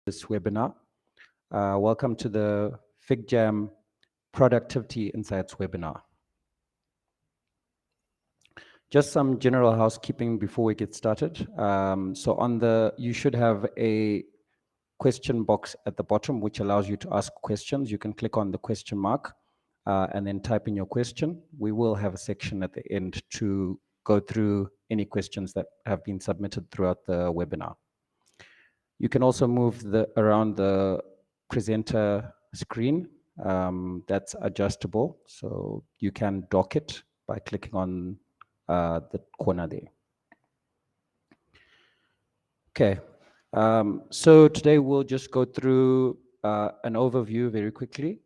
this webinar. Welcome to the FIGJAM Productivity Insights webinar. Just some general housekeeping before we get started. You should have a question box at the bottom which allows you to ask questions. You can click on the question mark and then type in your question. We will have a section at the end to go through any questions that have been submitted throughout the webinar. You can also move around the presenter screen. That's adjustable, so you can dock it by clicking on the corner there. Okay, so today we'll just go through an overview very quickly.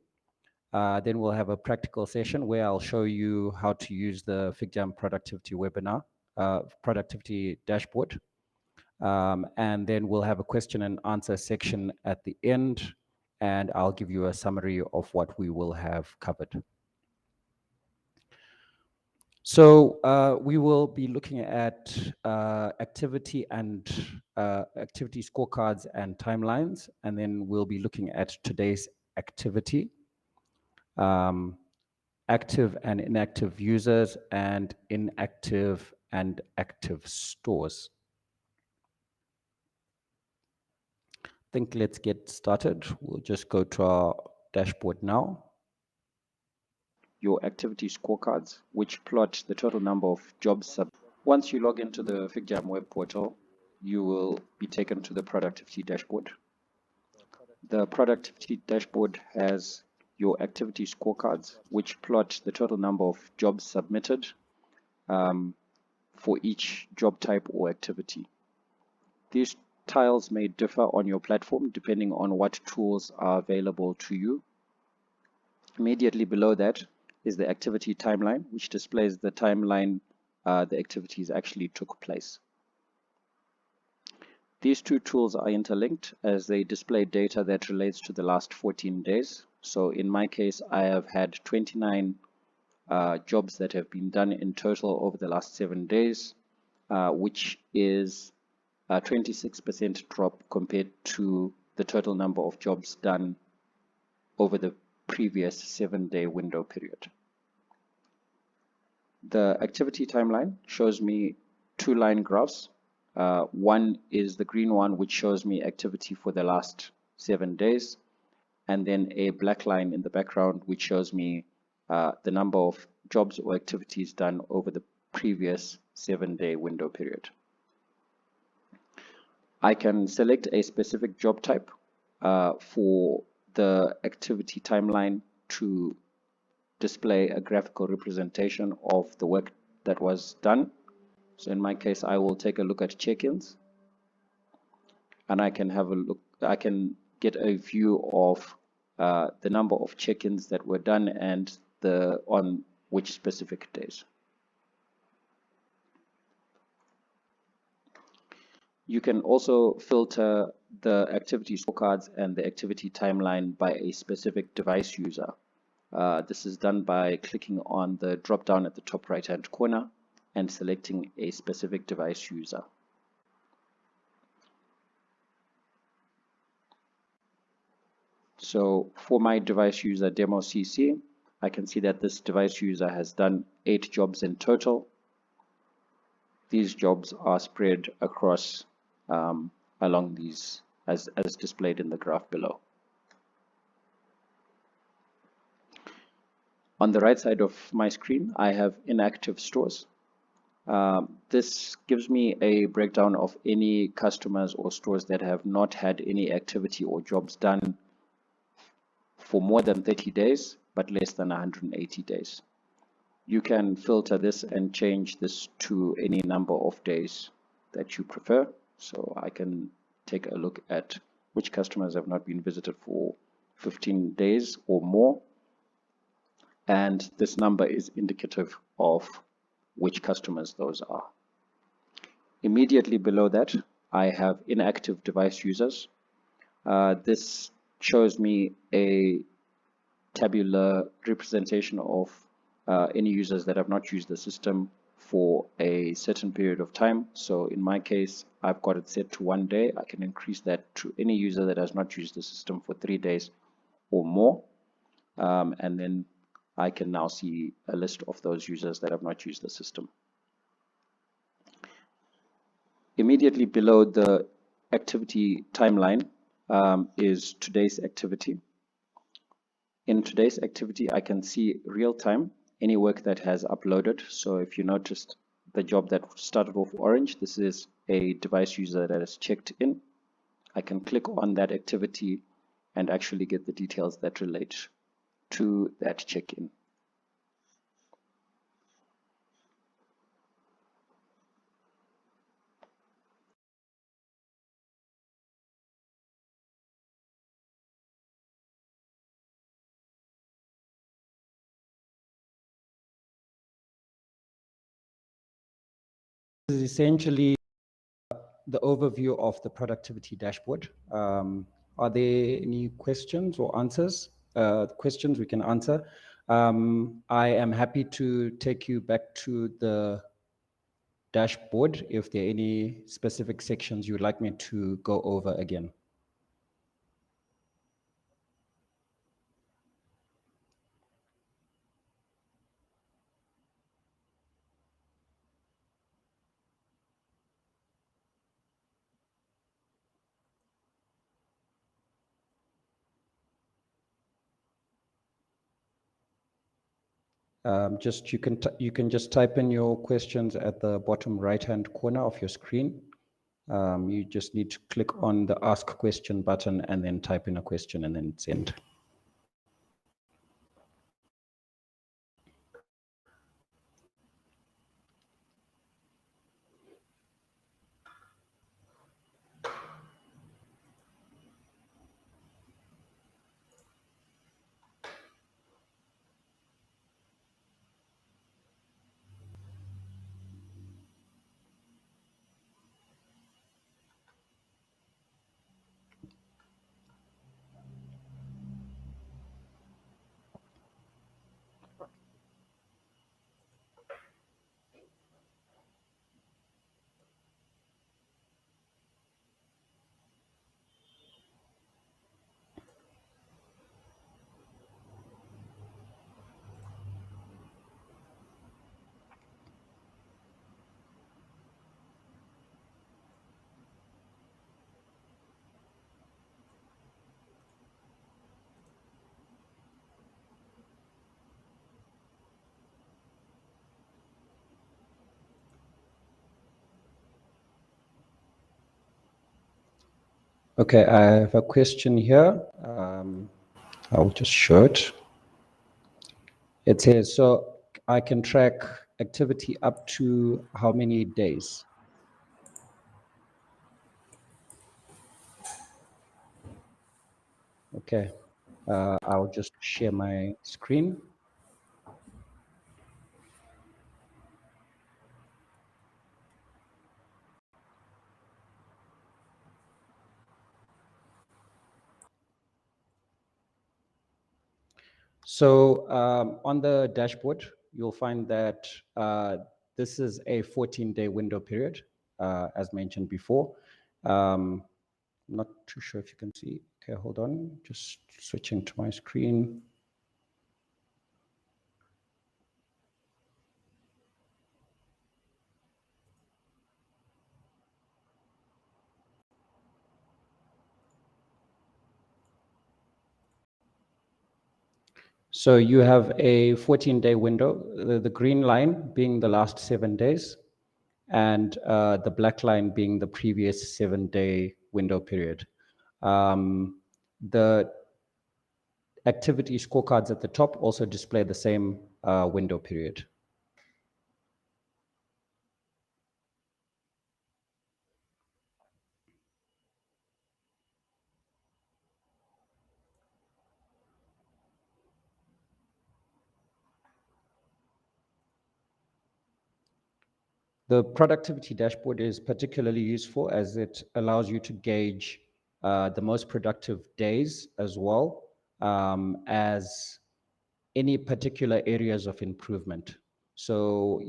Then we'll have a practical session where I'll show you how to use the FIGJAM Productivity Productivity Dashboard. And then we'll have a question and answer section at the end, and I'll give you a summary of what we will have covered. So we will be looking at activity scorecards and timelines, and then we'll be looking at today's activity, active and inactive users, and inactive and active stores. I think let's get started. We'll just go to our dashboard now. Your activity scorecards, which plot the total number of jobs. Once you log into the FIGJAM web portal, you will be taken to the productivity dashboard. The productivity dashboard has your activity scorecards, which plot the total number of jobs submitted for each job type or activity. These tiles may differ on your platform depending on what tools are available to you. Immediately below that is the activity timeline, which displays the timeline the activities actually took place. These two tools are interlinked as they display data that relates to the last 14 days. So in my case, I have had 29 jobs that have been done in total over the last 7 days, which is a 26% drop compared to the total number of jobs done over the previous 7-day window period. The activity timeline shows me two line graphs. One is the green one, which shows me activity for the last 7 days, and then a black line in the background, which shows me the number of jobs or activities done over the previous 7-day window period. I can select a specific job type for the activity timeline to display a graphical representation of the work that was done. So in my case, I will take a look at check-ins, and I can have a look. I can get a view of the number of check-ins that were done and on which specific days. You can also filter the activity scorecards and the activity timeline by a specific device user. This is done by clicking on the drop-down at the top right-hand corner and selecting a specific device user. So for my device user demo CC, I can see that this device user has done 8 jobs in total. These jobs are spread across along these as displayed in the graph below. On the right side of my screen, I have inactive stores. This gives me a breakdown of any customers or stores that have not had any activity or jobs done for more than 30 days, but less than 180 days. You can filter this and change this to any number of days that you prefer. So I can take a look at which customers have not been visited for 15 days or more. And this number is indicative of which customers those are. Immediately below that, I have inactive device users. This shows me a tabular representation of any users that have not used the system for a certain period of time. So in my case, I've got it set to 1 day. I can increase that to any user that has not used the system for 3 days or more. And then I can now see a list of those users that have not used the system. Immediately below the activity timeline is today's activity. In today's activity, I can see real time any work that has uploaded. So if you noticed the job that started off orange, this is a device user that has checked in. I can click on that activity and actually get the details that relate to that check-in. This is essentially the overview of the productivity dashboard. Are there any questions or answers? Questions we can answer. I am happy to take you back to the dashboard if there are any specific sections you would like me to go over again. You can just type in your questions at the bottom right-hand corner of your screen. You just need to click on the Ask Question button and then type in a question and then send. Okay, I have a question here. I'll just show it. It says, so I can track activity up to how many days? Okay, I'll just share my screen. So on the dashboard, you'll find that this is a 14-day window period, as mentioned before. I'm not too sure if you can see. Okay, hold on, just switching to my screen. So you have a 14-day window, the green line being the last 7 days, and the black line being the previous 7-day window period. The activity scorecards at the top also display the same window period. The productivity dashboard is particularly useful as it allows you to gauge the most productive days as well as any particular areas of improvement. So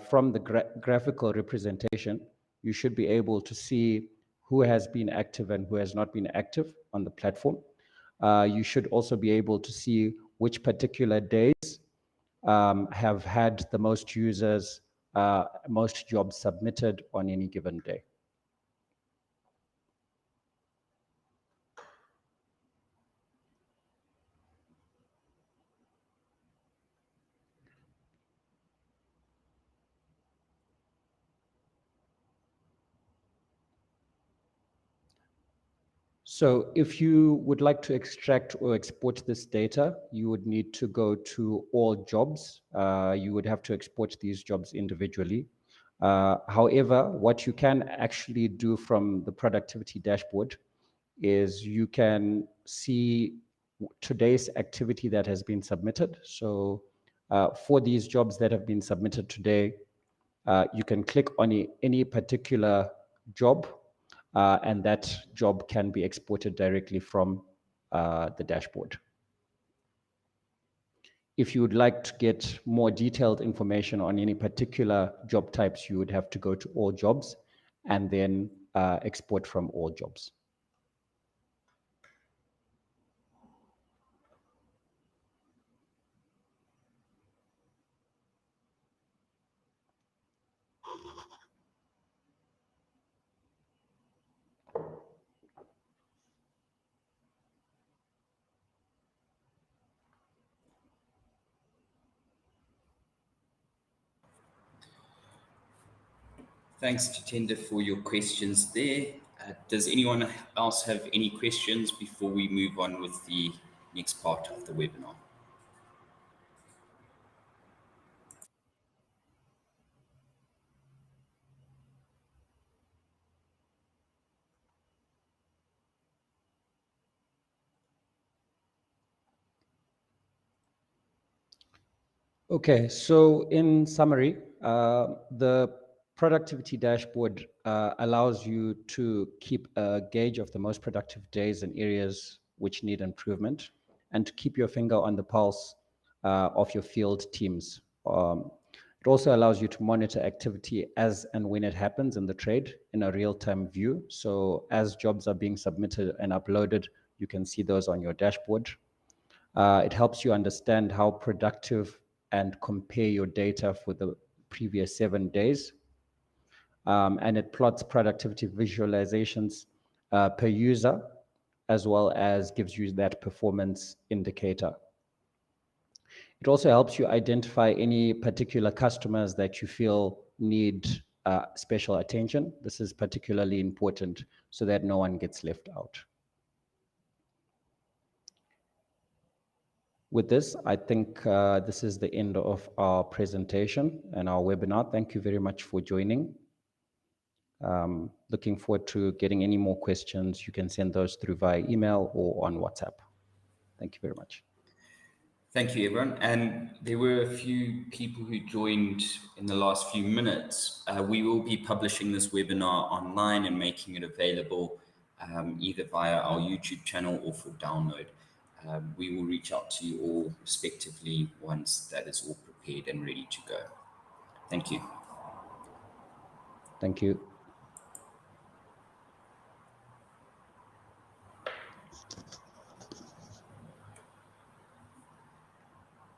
from the graphical representation, you should be able to see who has been active and who has not been active on the platform. You should also be able to see which particular days have had the most users, most jobs submitted on any given day. So if you would like to extract or export this data, you would need to go to all jobs. You would have to export these jobs individually. However, what you can actually do from the productivity dashboard is you can see today's activity that has been submitted. So for these jobs that have been submitted today, you can click on any particular job, and that job can be exported directly from the dashboard. If you would like to get more detailed information on any particular job types, you would have to go to all jobs and then export from all jobs. Thanks, Jitendra, for your questions there. Does anyone else have any questions before we move on with the next part of the webinar? Okay, so in summary, the productivity dashboard allows you to keep a gauge of the most productive days and areas which need improvement, and to keep your finger on the pulse of your field teams. It also allows you to monitor activity as and when it happens in the trade in a real-time view. So as jobs are being submitted and uploaded, you can see those on your dashboard. It helps you understand how productive and compare your data for the previous 7 days. And it plots productivity visualizations per user, as well as gives you that performance indicator. It also helps you identify any particular customers that you feel need special attention. This is particularly important so that no one gets left out. With this, I think this is the end of our presentation and our webinar. Thank you very much for joining. Looking forward to getting any more questions. You can send those through via email or on WhatsApp. Thank you very much. Thank you, everyone. And there were a few people who joined in the last few minutes. We will be publishing this webinar online and making it available either via our YouTube channel or for download. We will reach out to you all respectively once that is all prepared and ready to go. Thank you. Thank you.